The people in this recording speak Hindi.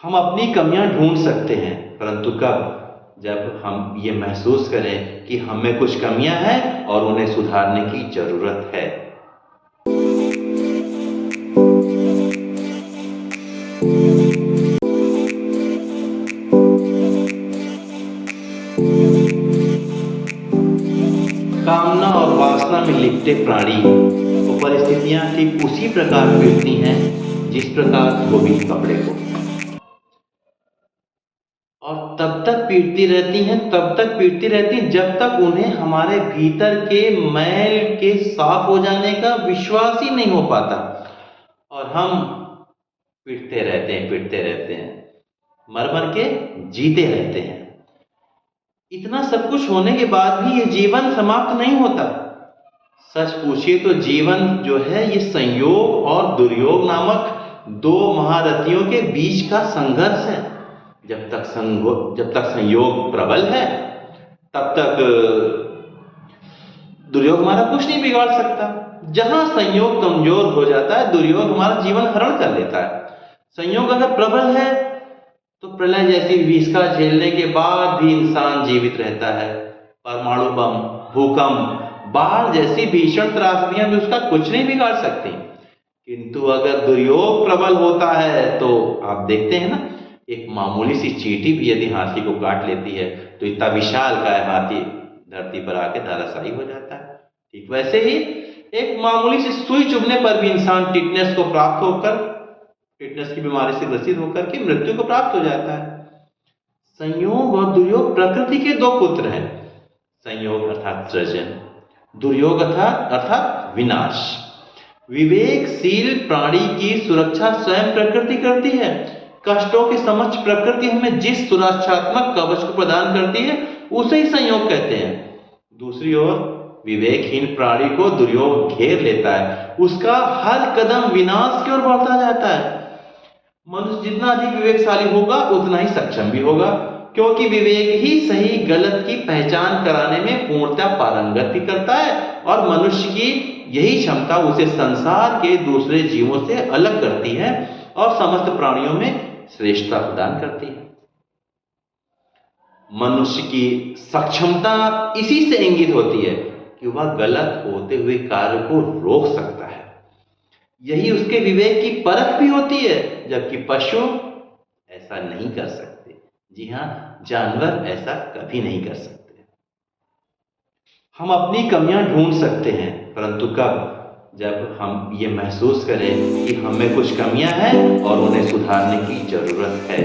हम अपनी कमियां ढूंढ सकते हैं, परंतु कब? जब हम ये महसूस करें कि हम में कुछ कमियां हैं और उन्हें सुधारने की जरूरत है। कामना और वासना में लिपटे प्राणी को परिस्थितियां ठीक उसी प्रकार पीटती हैं जिस प्रकार धोबी कपड़े को, और तब तक पीटती रहती हैं, तब तक पीटती रहती हैं जब तक उन्हें हमारे भीतर के मैल के साफ हो जाने का विश्वास ही नहीं हो पाता। और हम पीटते रहते हैं, मर मर के जीते रहते हैं। इतना सब कुछ होने के बाद भी ये जीवन समाप्त नहीं होता। सच पूछिए तो जीवन जो है ये संयोग और दुर्योग नामक दो महारथियों के बीच का संघर्ष है। जब तक संयोग प्रबल है तब तक दुर्योग हमारा कुछ नहीं बिगाड़ सकता। जहां संयोग कमजोर हो जाता है, दुर्योग हमारा जीवन हरण कर लेता है। संयोग अगर प्रबल है तो प्रलय जैसी विष्का झेलने के बाद भी इंसान जीवित रहता है। परमाणु बम, भूकंप, बाढ़ जैसी भीषण त्रासदियां भी उसका कुछ नहीं बिगाड़ सकती। किंतु अगर दुर्योग प्रबल होता है तो आप देखते हैं ना, एक मामूली सी चींटी भी यदि हाथी को काट लेती है तो इतना विशालकाय हाथी धरती पर आके धराशायी हो जाता है। ठीक वैसे ही एक मामूली सी सुई चुभने पर भी इंसान टिटनेस की बीमारी से ग्रसित होकर के मृत्यु को प्राप्त हो जाता है। संयोग और दुर्योग प्रकृति के दो पुत्र हैं। संयोग अर्थात सृजन, दुर्योग अर्थात विनाश। विवेकशील प्राणी की सुरक्षा स्वयं प्रकृति करती है। कष्टों के समक्ष प्रकृति हमें जिस सुरक्षात्मक कवच को प्रदान करती है उसे ही संयोग कहते हैं। दूसरी ओर विवेकहीन प्राणी को दुर्योग घेर लेता है, उसका हर कदम विनाश की ओर बढ़ता जाता है। मनुष्य जितना अधिक विवेकशाली होगा उतना ही सक्षम भी होगा, क्योंकि विवेक ही सही गलत की पहचान कराने में पूर्णतः पारंगत भी करता है, और मनुष्य की यही क्षमता उसे संसार के दूसरे जीवों से अलग करती है और समस्त प्राणियों में श्रेष्ठता प्रदान करती है। मनुष्य की सक्षमता इसी से इंगित होती है कि वह गलत होते हुए कार्य को रोक सकता है। यही उसके विवेक की परख भी होती है, जबकि पशु ऐसा नहीं कर सकते। जी हां, जानवर ऐसा कभी नहीं कर सकते। हम अपनी कमियां ढूंढ सकते हैं, परंतु कब? जब हम ये महसूस करें कि हम में कुछ कमियां हैं और उन्हें सुधारने की जरूरत है।